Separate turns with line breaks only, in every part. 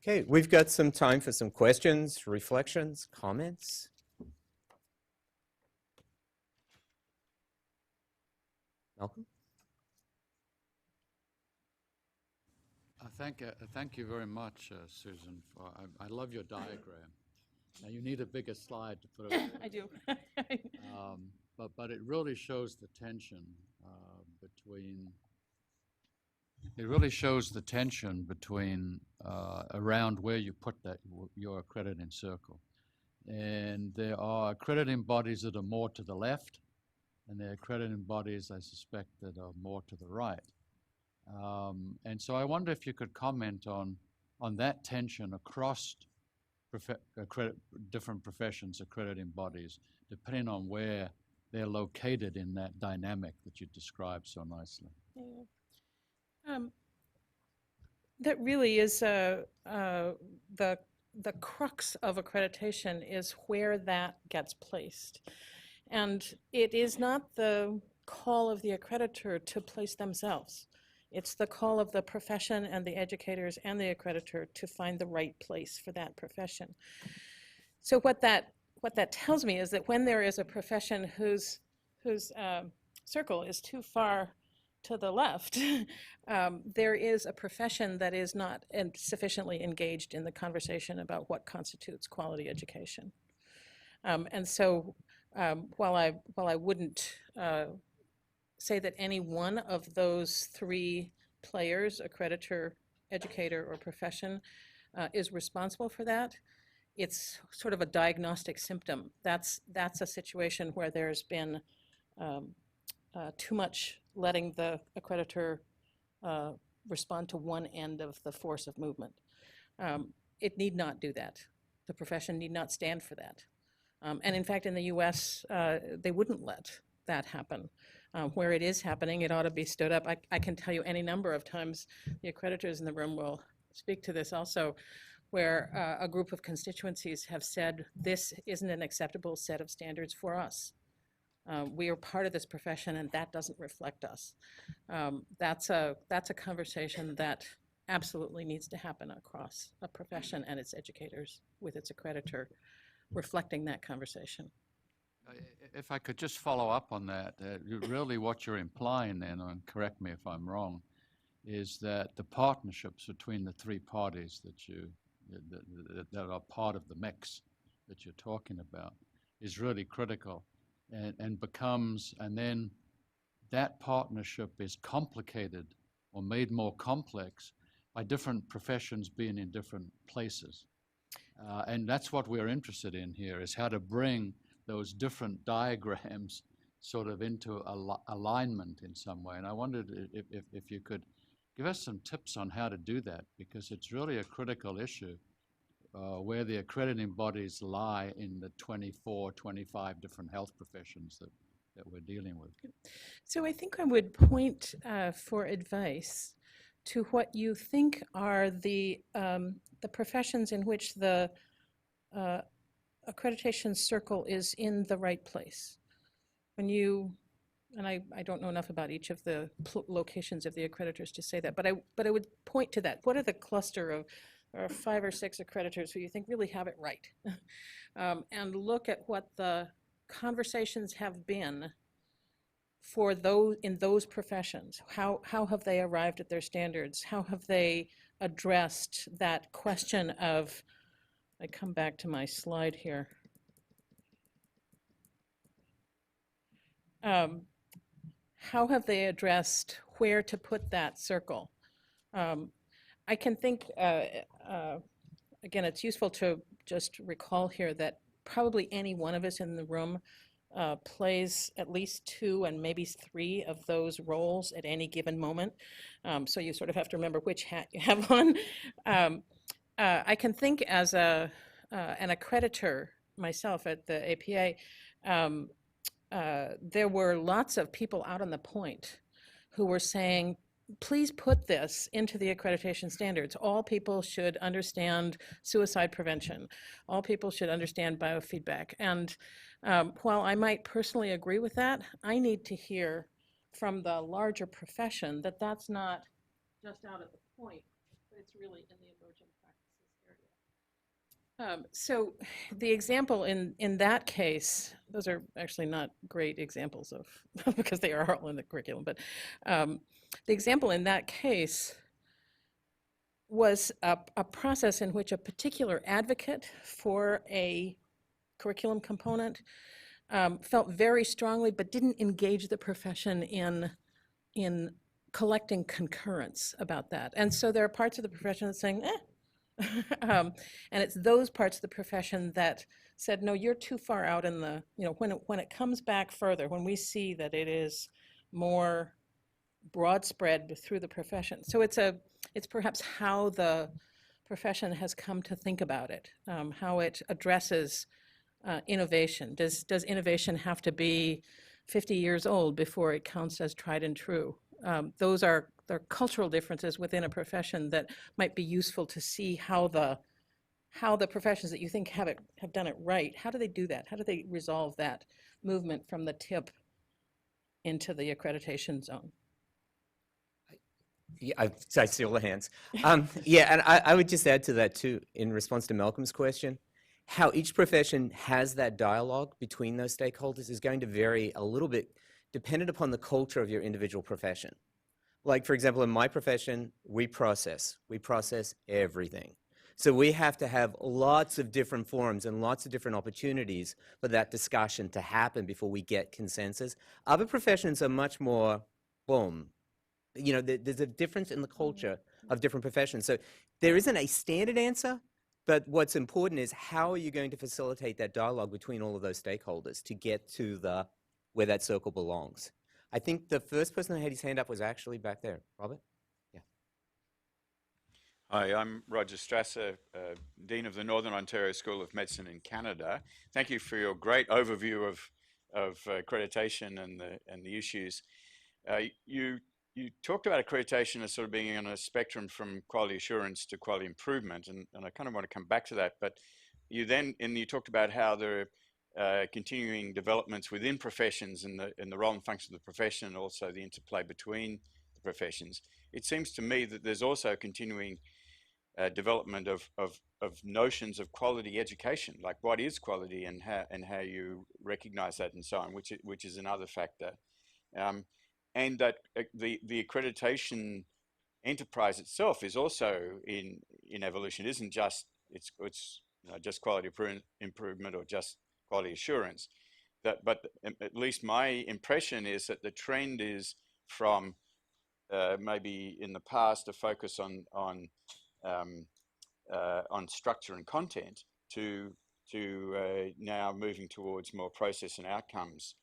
Okay, we've got some time for some questions, reflections, comments. Malcolm?
Thank you very much, Susan. I love your diagram. Now you need a bigger slide to put it all
I do.
but it really shows the tension between. It really shows the tension between around where you put that your accrediting circle, and there are accrediting bodies that are more to the left, and there are accrediting bodies I suspect that are more to the right. And so I wonder if you could comment on that tension across different professions, accrediting bodies, depending on where they're located in that dynamic that you described so nicely.
Yeah. That really is the crux of accreditation is where that gets placed. And it is not the call of the accreditor to place themselves. It's the call of the profession and the educators and the accreditor to find the right place for that profession. So what that tells me is that when there is a profession whose circle is too far to the left, there is a profession that is not sufficiently engaged in the conversation about what constitutes quality education. And so while I wouldn't say that any one of those three players, accreditor, educator, or profession, is responsible for that, it's sort of a diagnostic symptom. That's a situation where there's been too much letting the accreditor respond to one end of the force of movement. It need not do that. The profession need not stand for that. And in fact, in the US, they wouldn't let that happen. Where it is happening, it ought to be stood up. I can tell you any number of times the accreditors in the room will speak to this also, where a group of constituencies have said, this isn't an acceptable set of standards for us. We are part of this profession and that doesn't reflect us. That's a conversation that absolutely needs to happen across a profession and its educators with its accreditor reflecting that conversation.
If I could just follow up on that, really what you're implying then, and correct me if I'm wrong, is that the partnerships between the three parties that are part of the mix that you're talking about is really critical and then that partnership is complicated or made more complex by different professions being in different places. And that's what we're interested in here, is how to bring those different diagrams sort of into alignment in some way. And I wondered if you could give us some tips on how to do that, because it's really a critical issue where the accrediting bodies lie in the 24, 25 different health professions that we're dealing with.
So I think I would point for advice to what you think are the professions in which the accreditation circle is in the right place. When you, and I don't know enough about each of the locations of the accreditors to say that, but I would point to that. What are the cluster of, or 5 or 6 accreditors who you think really have it right? And look at what the conversations have been for those in those professions. How have they arrived at their standards? How have they addressed that question of, I come back to my slide here. How have they addressed where to put that circle? I can think, again, it's useful to just recall here that probably any one of us in the room plays at least 2 and maybe 3 of those roles at any given moment. So you sort of have to remember which hat you have on. I can think as an accreditor myself at the APA, there were lots of people out on the point who were saying, please put this into the accreditation standards. All people should understand suicide prevention. All people should understand biofeedback. And while I might personally agree with that, I need to hear from the larger profession that that's not just out at the point, but it's really in the emerging practices So the example in that case, those are actually not great examples of, because they are all in the curriculum, but the example in that case was a process in which a particular advocate for a curriculum component felt very strongly, but didn't engage the profession in collecting concurrence about that. And so there are parts of the profession that's saying, eh. And it's those parts of the profession that said, no, you're too far out in the, when it comes back further, when we see that it is more broad spread through the profession. So it's perhaps how the profession has come to think about it, how it addresses innovation. Does innovation have to be 50 years old before it counts as tried and true? Those are cultural differences within a profession that might be useful to see how the professions that you think have done it right, how do they do that? How do they resolve that movement from the tip into the accreditation zone?
Yeah, I see all the hands. Yeah, and I would just add to that too, in response to Malcolm's question, how each profession has that dialogue between those stakeholders is going to vary a little bit dependent upon the culture of your individual profession. Like, for example, in my profession, we process everything. So we have to have lots of different forums and lots of different opportunities for that discussion to happen before we get consensus. Other professions are much more, boom. There's a difference in the culture of different professions. So there isn't a standard answer, but what's important is how are you going to facilitate that dialogue between all of those stakeholders to get to where that circle belongs. I think the first person that had his hand up was actually back there. Robert? Yeah.
Hi, I'm Roger Strasser, Dean of the Northern Ontario School of Medicine in Canada. Thank you for your great overview of accreditation and the issues. You talked about accreditation as sort of being on a spectrum from quality assurance to quality improvement, and I kind of want to come back to that. But you talked about how there are continuing developments within professions and the role and function of the profession, and also the interplay between the professions. It seems to me that there's also continuing development of notions of quality education, like what is quality and how you recognize that and so on, which is another factor. And that the accreditation enterprise itself is also in evolution. It isn't just just quality improvement or just quality assurance. But at least my impression is that the trend is from maybe in the past a focus on structure and content to now moving towards more process and outcomes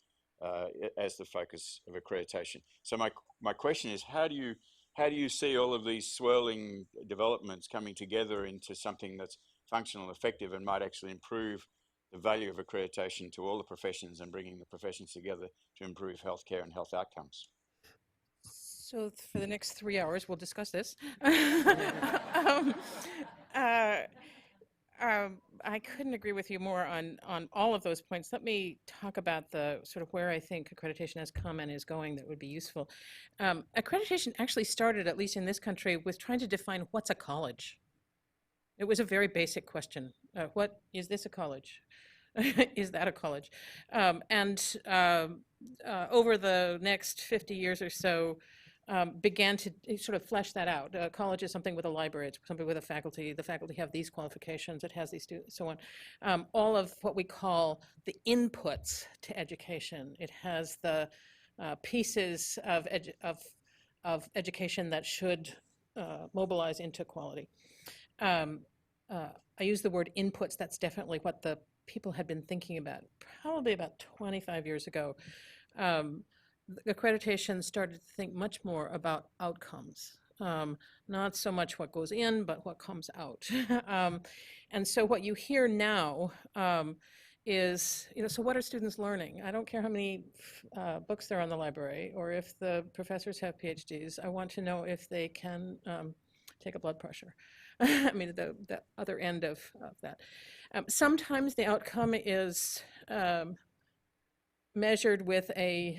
as the focus of accreditation. So my question is, how do you see all of these swirling developments coming together into something that's functional and effective and might actually improve the value of accreditation to all the professions and bringing the professions together to improve healthcare and health outcomes?
So for the next 3 hours, we'll discuss this. I couldn't agree with you more on all of those points. Let me talk about the sort of where I think accreditation has come and is going that would be useful. Accreditation actually started, at least in this country, with trying to define what's a college. It was a very basic question. What is this a college? Is that a college? Over the next 50 years or so, began to sort of flesh that out. College is something with a library, it's something with a faculty. The faculty have these qualifications, it has these students, so on. All of what we call the inputs to education. It has the pieces of education that should mobilize into quality. I use the word inputs. That's definitely what the people had been thinking about probably about 25 years ago. Accreditation started to think much more about outcomes, not so much what goes in, but what comes out. And so what you hear now is, so what are students learning? I don't care how many books there are in the library or if the professors have PhDs. I want to know if they can take a blood pressure. I mean, the other end of that. Sometimes the outcome is measured with a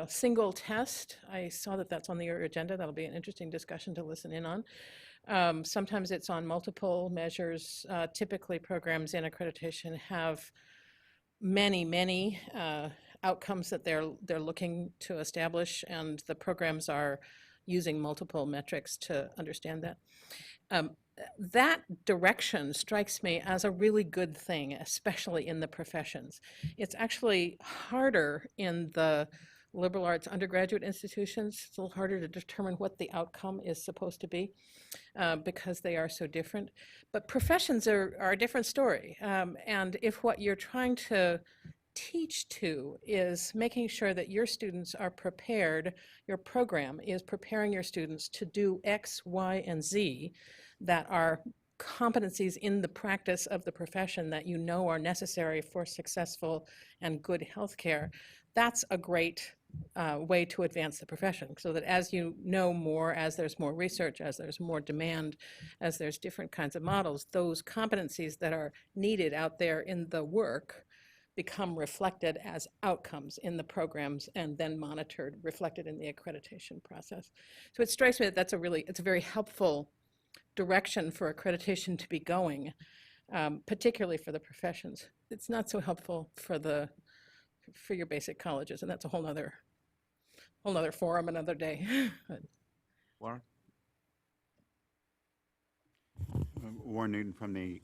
single test. I saw that that's on your agenda. That'll be an interesting discussion to listen in on. Sometimes it's on multiple measures. Typically, programs in accreditation have many outcomes that they're looking to establish, and the programs are using multiple metrics to understand that. That direction strikes me as a really good thing, especially in the professions. It's actually harder in the liberal arts undergraduate institutions. It's a little harder to determine what the outcome is supposed to be because they are so different. But professions are a different story. And if what you're trying to teach to is making sure that your students are prepared, your program is preparing your students to do X, Y, and Z that are competencies in the practice of the profession that you know are necessary for successful and good healthcare, that's a great way to advance the profession, so that as you know more, as there's more research, as there's more demand, as there's different kinds of models, those competencies that are needed out there in the work become reflected as outcomes in the programs and then monitored, reflected in the accreditation process. So it strikes me that it's a very helpful direction for accreditation to be going, particularly for the professions. It's not so helpful for your basic colleges, and that's a whole nother forum another day.
Warren?
Warren Newton from the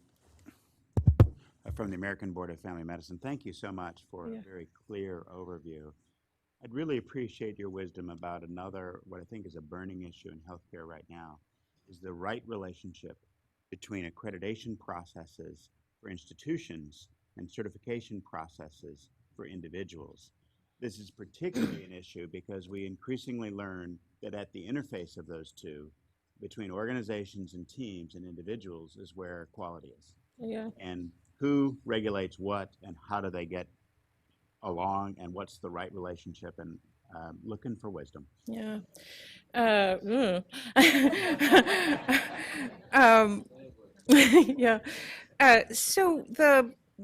American Board of Family Medicine. Thank you so much for
Yeah.
a very clear overview. I'd really appreciate your wisdom about another, what I think is a burning issue in healthcare right now, is the right relationship between accreditation processes for institutions and certification processes for individuals. This is particularly an issue because we increasingly learn that at the interface of those two, between organizations and teams and individuals, is where quality is.
Yeah.
And who regulates what and how do they get along and what's the right relationship, and looking for wisdom.
Yeah. um, yeah. So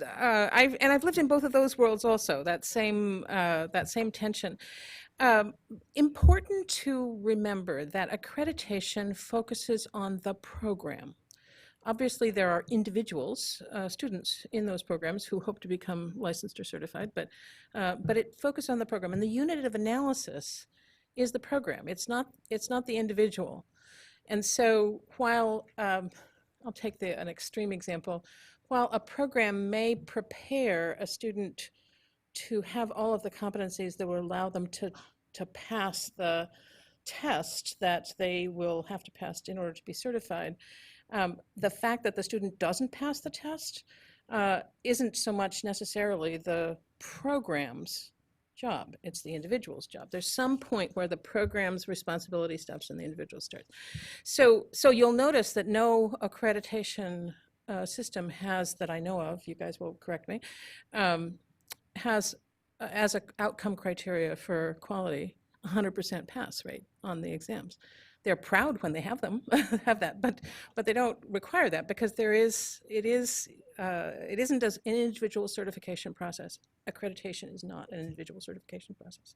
I've lived in both of those worlds also. That same tension. Important to remember that accreditation focuses on the program. Obviously, there are individuals, students in those programs who hope to become licensed or certified, but it focuses on the program. And the unit of analysis is the program. It's not the individual. And so while, I'll take an extreme example, while a program may prepare a student to have all of the competencies that will allow them to pass the test that they will have to pass in order to be certified, the fact that the student doesn't pass the test isn't so much necessarily the program's job, it's the individual's job. There's some point where the program's responsibility stops and the individual starts. So you'll notice that no accreditation system has, that I know of, you guys will correct me, has as an outcome criteria for quality 100% pass rate on the exams. They're proud when they have them, have that, but they don't require that because it isn't an individual certification process. Accreditation is not an individual certification process.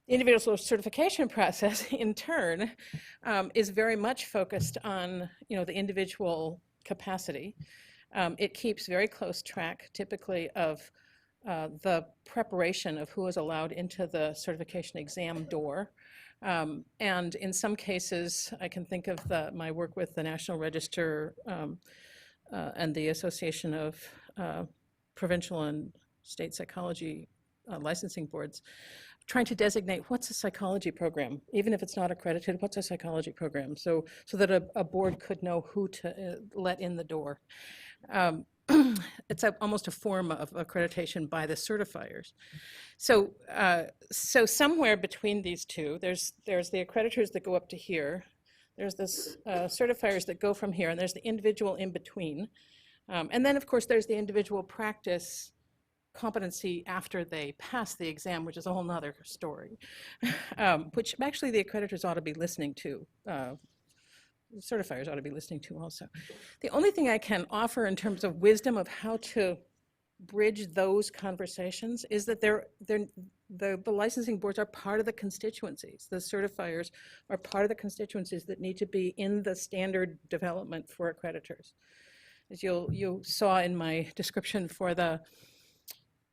The individual certification process, in turn, is very much focused on the individual capacity. It keeps very close track, typically, of the preparation of who is allowed into the certification exam door. And in some cases, I can think of my work with the National Register and the Association of Provincial and State Psychology Licensing Boards, trying to designate what's a psychology program, even if it's not accredited, what's a psychology program, so that a board could know who to let in the door. It's almost a form of accreditation by the certifiers. So somewhere between these two, there's the accreditors that go up to here, there's the certifiers that go from here, and there's the individual in between. And then, of course, there's the individual practice competency after they pass the exam, which is a whole nother story, which actually the accreditors ought to be listening to. Certifiers ought to be listening to also. The only thing I can offer in terms of wisdom of how to bridge those conversations is that The licensing boards are part of the constituencies. The certifiers are part of the constituencies that need to be in the standard development for accreditors. As you saw in my description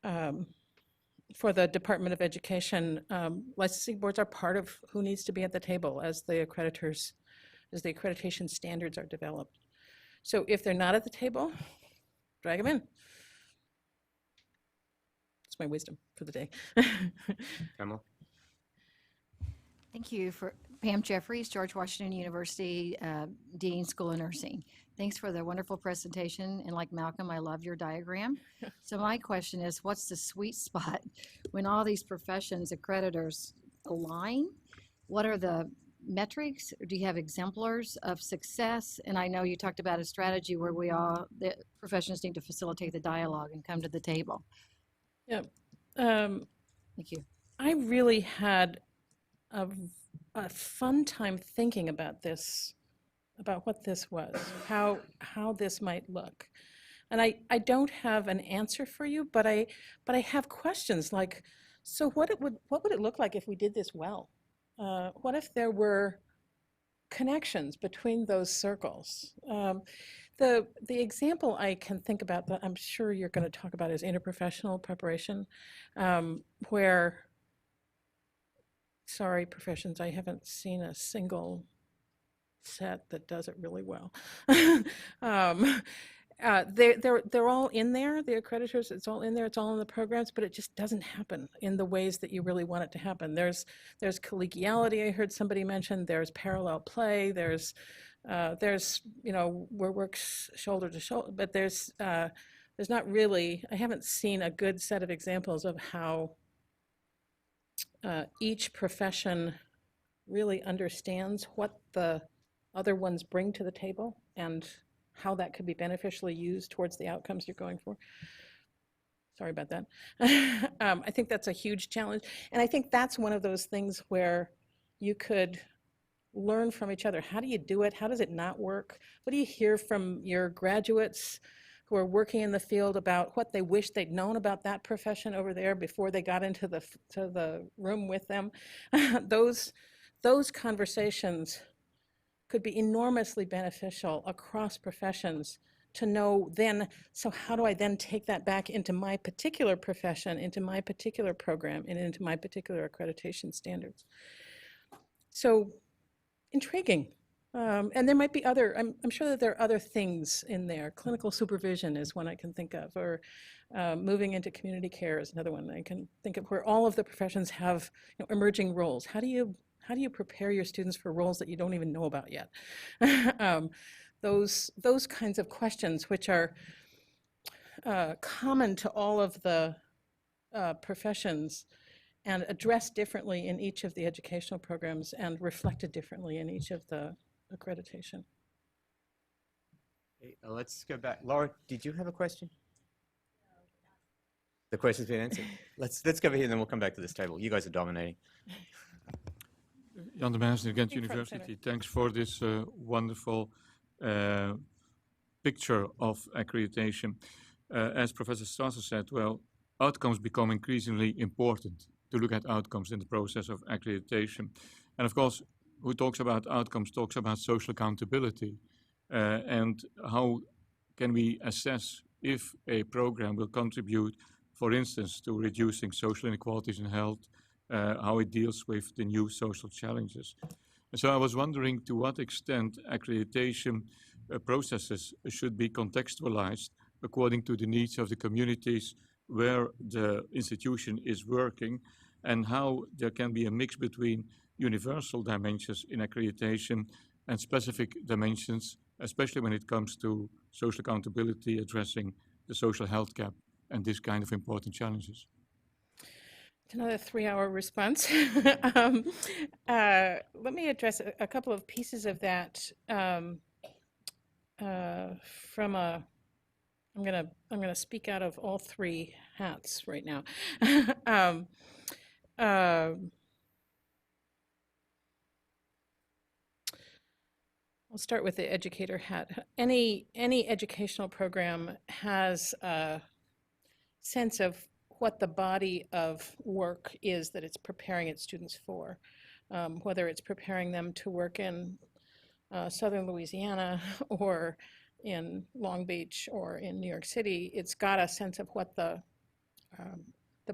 um, for the Department of Education, licensing boards are part of who needs to be at the table as the accreditation standards are developed. So if they're not at the table, drag them in. That's my wisdom for the day.
Pamela?
Thank you for Pam Jeffries, George Washington University, Dean School of Nursing. Thanks for the wonderful presentation. And like Malcolm, I love your diagram. So my question is, what's the sweet spot when all these professions, accreditors align? What are the metrics? Do you have exemplars of success? And I know you talked about a strategy where the professions need to facilitate the dialogue and come to the table.
Yeah.
Thank you.
I really had a fun time thinking about this, about what this was, how this might look. And I don't have an answer for you, but I have questions like, so what would it look like if we did this well? What if there were connections between those circles? The example I can think about that I'm sure you're going to talk about is interprofessional preparation, where, sorry, professions, I haven't seen a single set that does it really well. They're all in there, the accreditors, it's all in there, it's all in the programs, but it just doesn't happen in the ways that you really want it to happen. There's collegiality, I heard somebody mention, there's parallel play, there's where works shoulder to shoulder, but there's not really, I haven't seen a good set of examples of how each profession really understands what the other ones bring to the table and how that could be beneficially used towards the outcomes you're going for. Sorry about that. I think that's a huge challenge. And I think that's one of those things where you could learn from each other. How do you do it? How does it not work? What do you hear from your graduates who are working in the field about what they wish they'd known about that profession over there before they got into the room with them? Those conversations could be enormously beneficial across professions to know then, so how do I then take that back into my particular profession, into my particular program, and into my particular accreditation standards? So intriguing. And there might be other, I'm sure that there are other things in there. Clinical supervision is one I can think of, or moving into community care is another one I can think of, where all of the professions have emerging roles. How do you prepare your students for roles that you don't even know about yet? Those kinds of questions, which are common to all of the professions and addressed differently in each of the educational programs and reflected differently in each of the accreditation.
Okay, let's go back. Laura, did you have a question? The question's been answered. Let's go over here and then we'll come back to this table. You guys are dominating.
Jan de Meijers, Ghent
Think front and
University. Thanks for this wonderful picture of accreditation. As Professor Strasser said, well, outcomes become increasingly important to look at outcomes in the process of accreditation. And of course, who talks about outcomes talks about social accountability and how can we assess if a program will contribute, for instance, to reducing social inequalities in health, how it deals with the new social challenges. And so I was wondering to what extent accreditation processes should be contextualized according to the needs of the communities where the institution is working, and how there can be a mix between universal dimensions in accreditation and specific dimensions, especially when it comes to social accountability, addressing the social health gap and this kind of important challenges.
It's another 3-hour response. Let me address a couple of pieces of that from a. I'm gonna speak out of all three hats right now. I'll start with the educator hat. Any educational program has a sense of what the body of work is that it's preparing its students for, whether it's preparing them to work in southern Louisiana or in Long Beach or in New York City. It's got a sense of what the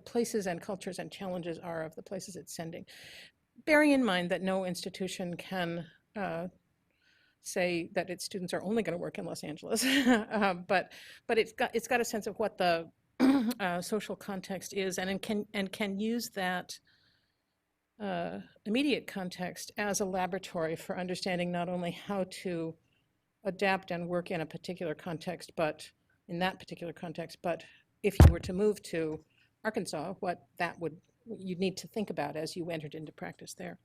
places and cultures and challenges are of the places it's sending. Bearing in mind that no institution can say that its students are only going to work in Los Angeles, but it's got a sense of what the social context is, and can use that immediate context as a laboratory for understanding not only how to adapt and work in a particular context, but in that particular context, but if you were to move to Arkansas, what you'd need to think about as you entered into practice there.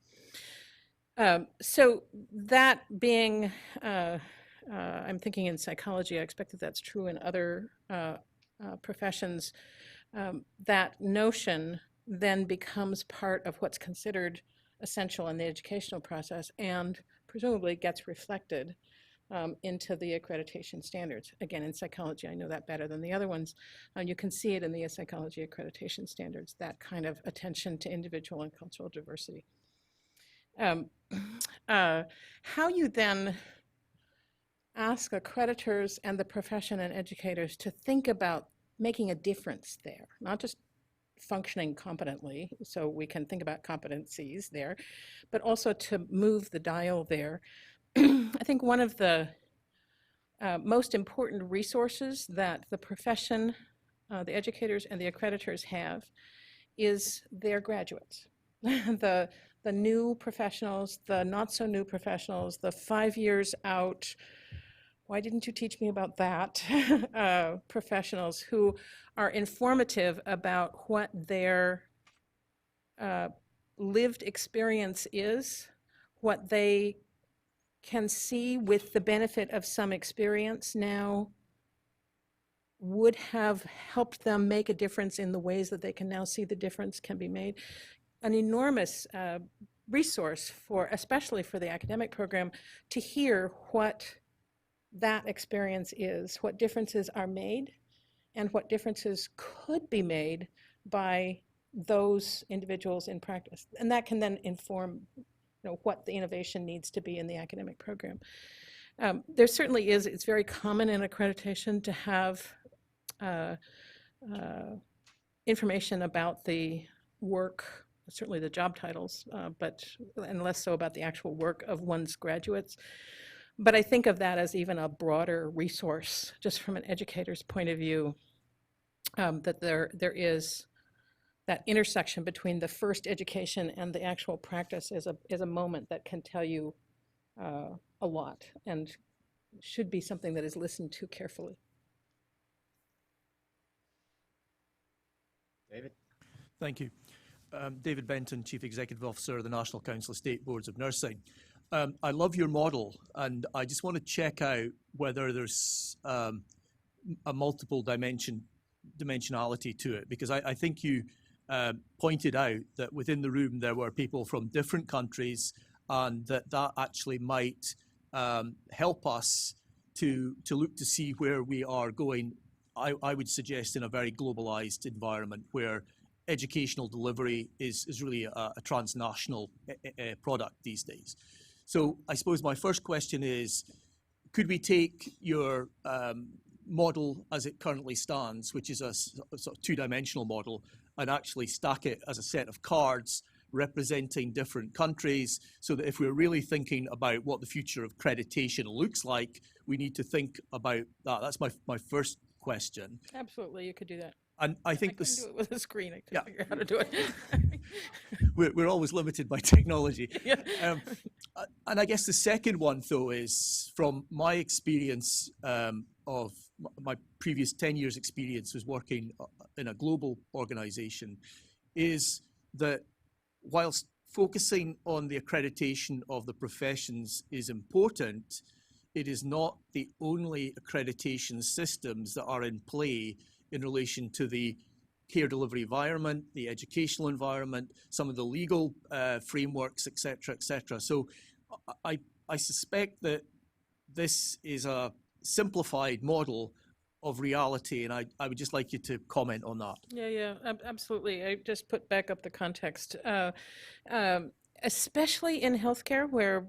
So that being, I'm thinking in psychology, I expect that that's true in other professions. That notion then becomes part of what's considered essential in the educational process and presumably gets reflected into the accreditation standards. Again, in psychology, I know that better than the other ones. You can see it in the psychology accreditation standards, that kind of attention to individual and cultural diversity. How you then ask accreditors and the profession and educators to think about making a difference there, not just functioning competently, so we can think about competencies there, but also to move the dial there. I think one of the most important resources that the profession, the educators and the accreditors have is their graduates. The new professionals, the not so new professionals, the 5 years out, why didn't you teach me about that? Professionals who are informative about what their lived experience is, what they can see with the benefit of some experience now would have helped them make a difference in the ways that they can now see the difference can be made. An enormous resource for, especially for the academic program, to hear what that experience is, what differences are made, and what differences could be made by those individuals in practice. And that can then inform, what the innovation needs to be in the academic program. There certainly is, it's very common in accreditation to have information about the work, certainly the job titles, and less so about the actual work of one's graduates. But I think of that as even a broader resource, just from an educator's point of view, that there is that intersection between the first education and the actual practice is a moment that can tell you a lot and should be something that is listened to carefully.
David?
Thank you. David Benton, Chief Executive Officer of the National Council of State Boards of Nursing. I love your model, and I just want to check out whether there's a multiple dimensionality to it, because I think you pointed out that within the room there were people from different countries, and that actually might help us to look to see where we are going. I would suggest in a very globalized environment where educational delivery is really a transnational product these days. So I suppose my first question is, could we take your model as it currently stands, which is a sort of two-dimensional model, and actually stack it as a set of cards representing different countries, so that if we're really thinking about what the future of accreditation looks like, we need to think about that? That's my first question.
Absolutely, you could do that.
And I think
couldn't do it with a screen. I couldn't figure out how to do it.
We're always limited by technology.
Yeah.
And I guess the second one, though, is from my experience of my previous 10 years experience was working in a global organization, is that whilst focusing on the accreditation of the professions is important, it is not the only accreditation systems that are in play in relation to the care delivery environment, the educational environment, some of the legal frameworks, et cetera, et cetera. So I suspect that this is a simplified model of reality, and I would just like you to comment on that.
Yeah, absolutely. I just put back up the context, especially in healthcare where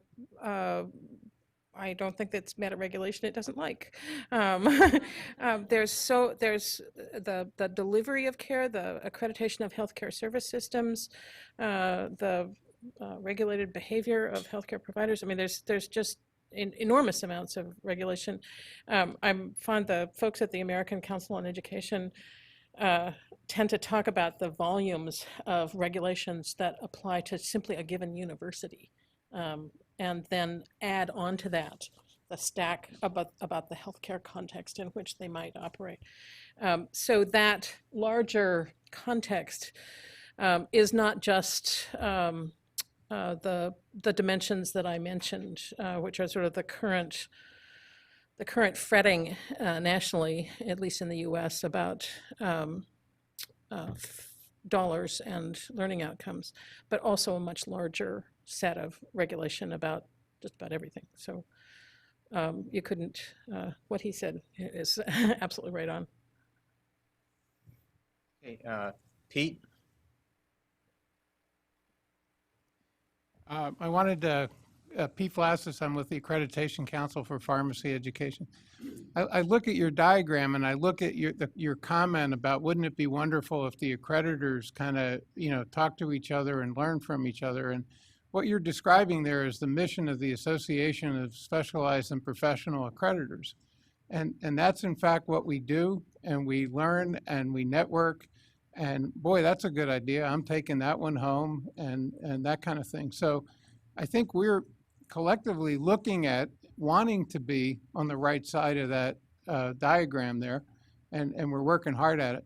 I don't think that's meta regulation it doesn't like. There's the delivery of care, the accreditation of healthcare service systems, the regulated behavior of healthcare providers. I mean, there's just enormous amounts of regulation. I find the folks at the American Council on Education tend to talk about the volumes of regulations that apply to simply a given university, and then add on to that the stack about the healthcare context in which they might operate. So that larger context is not just the dimensions that I mentioned, which are sort of the current fretting nationally, at least in the U.S., about dollars and learning outcomes, but also a much larger set of regulation about just about everything. So you couldn't, what he said is absolutely right on.
Okay, Pete?
I wanted to, Pete Flassis, I'm with the Accreditation Council for Pharmacy Education. I look at your diagram and I look at your comment about wouldn't it be wonderful if the accreditors kind of, talk to each other and learn from each other. And what you're describing there is the mission of the Association of Specialized and Professional Accreditors. And that's in fact what we do, and we learn and we network. And boy, that's a good idea. I'm taking that one home and that kind of thing. So I think we're collectively looking at wanting to be on the right side of that diagram there, and we're working hard at it.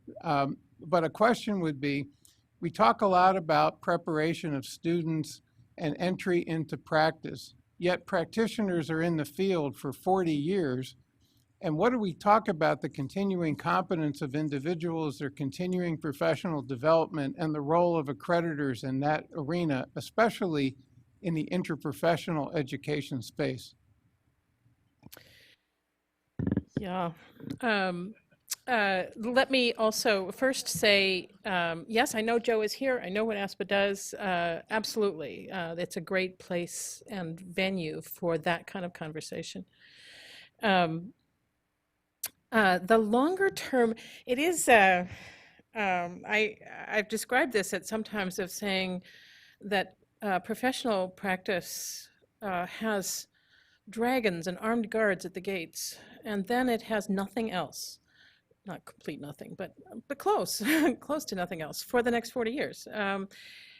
But a question would be, we talk a lot about preparation of students and entry into practice, yet practitioners are in the field for 40 years. And what do we talk about the continuing competence of individuals, their continuing professional development, and the role of accreditors in that arena, especially in the interprofessional education space?
Yeah. Let me also first say, yes, I know Joe is here. I know what ASPA does. Absolutely. It's a great place and venue for that kind of conversation. The longer term, it is, I've described this at sometimes of saying that professional practice has dragons and armed guards at the gates, and then it has nothing else. Not complete nothing, but close, close to nothing else for the next 40 years.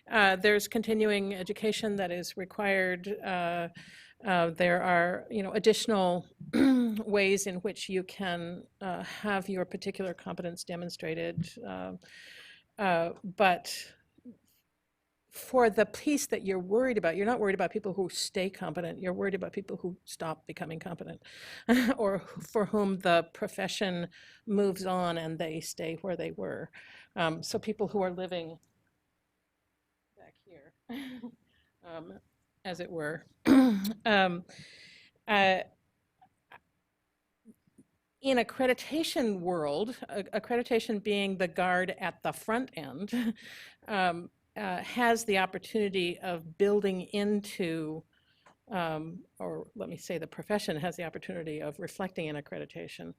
There's continuing education that is required. There are, additional ways in which you can have your particular competence demonstrated. But for the piece that you're worried about, you're not worried about people who stay competent. You're worried about people who stop becoming competent or for whom the profession moves on and they stay where they were. So people who are living back here, as it were. In accreditation world, accreditation being the guard at the front end, has the opportunity of building into, or let me say the profession has the opportunity of reflecting in accreditation,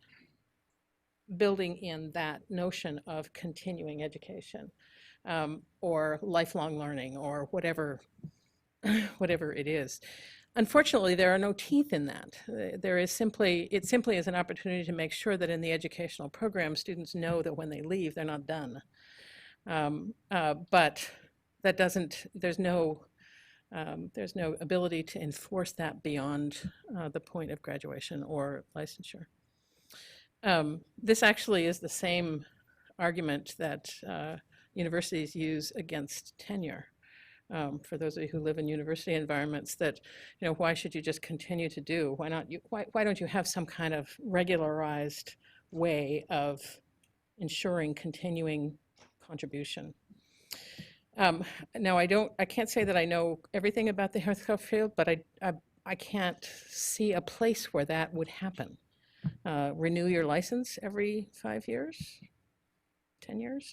building in that notion of continuing education, or lifelong learning, or whatever it is. Unfortunately, there are no teeth in that. It simply is an opportunity to make sure that in the educational program, students know that when they leave, they're not done. But that doesn't, there's no ability to enforce that beyond the point of graduation or licensure. This actually is the same argument that universities use against tenure. For those of you who live in university environments, that, why should you just continue to do? Why don't you have some kind of regularized way of ensuring continuing contribution? Now, I can't say that I know everything about the healthcare field, but I can't see a place where that would happen. renew your license every 5 years, 10 years?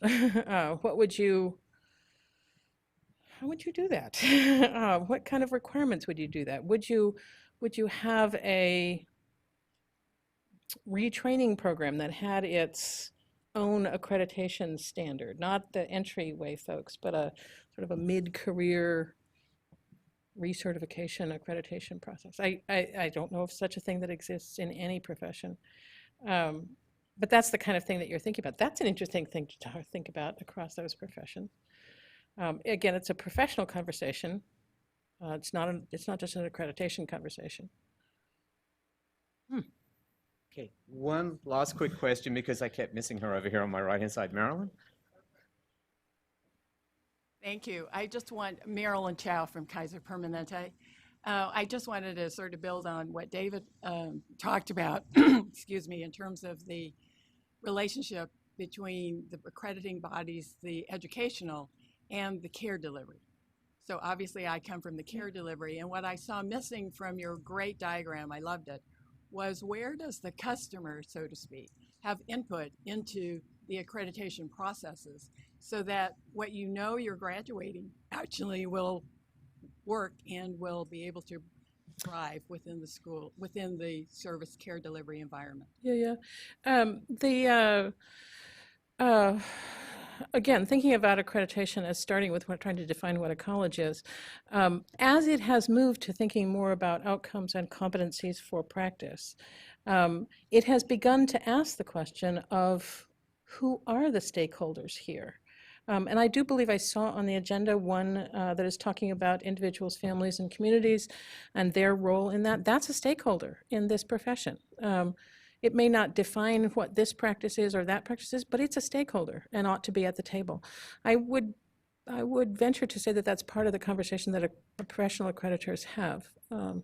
What would you, how would you do that? What kind of requirements would you do that? Would you have a retraining program that had its own accreditation standard, not the entryway folks, but a sort of a mid-career recertification accreditation process? I don't know of such a thing that exists in any profession. But that's the kind of thing that you're thinking about. That's an interesting thing to think about across those professions. Again, it's a professional conversation. It's not just an accreditation conversation.
Okay, one last quick question because I kept missing her over here on my right-hand side. Marilyn?
Thank you. I just want Marilyn Chow from Kaiser Permanente. I just wanted to sort of build on what David talked about, excuse me, in terms of the relationship between the accrediting bodies, the educational, and the care delivery. So obviously I come from the care delivery, and what I saw missing from your great diagram, I loved it, was where does the customer, so to speak, have input into the accreditation processes so that what you know you're graduating actually will work and will be able to thrive within the school, within the service care delivery environment.
Yeah. Again, thinking about accreditation as starting with trying to define what a college is, as it has moved to thinking more about outcomes and competencies for practice, it has begun to ask the question of who are the stakeholders here? And I do believe I saw on the agenda one that is talking about individuals, families, and communities and their role in that. That's a stakeholder in this profession. It may not define what this practice is or that practice is, but it's a stakeholder and ought to be at the table. I would venture to say that that's part of the conversation that professional accreditors have.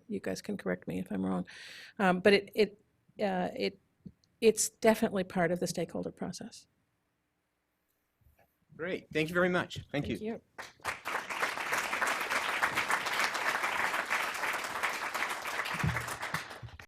You guys can correct me if I'm wrong, but it's definitely part of the stakeholder process.
Great. Thank you very much. Thank you.
Thank you.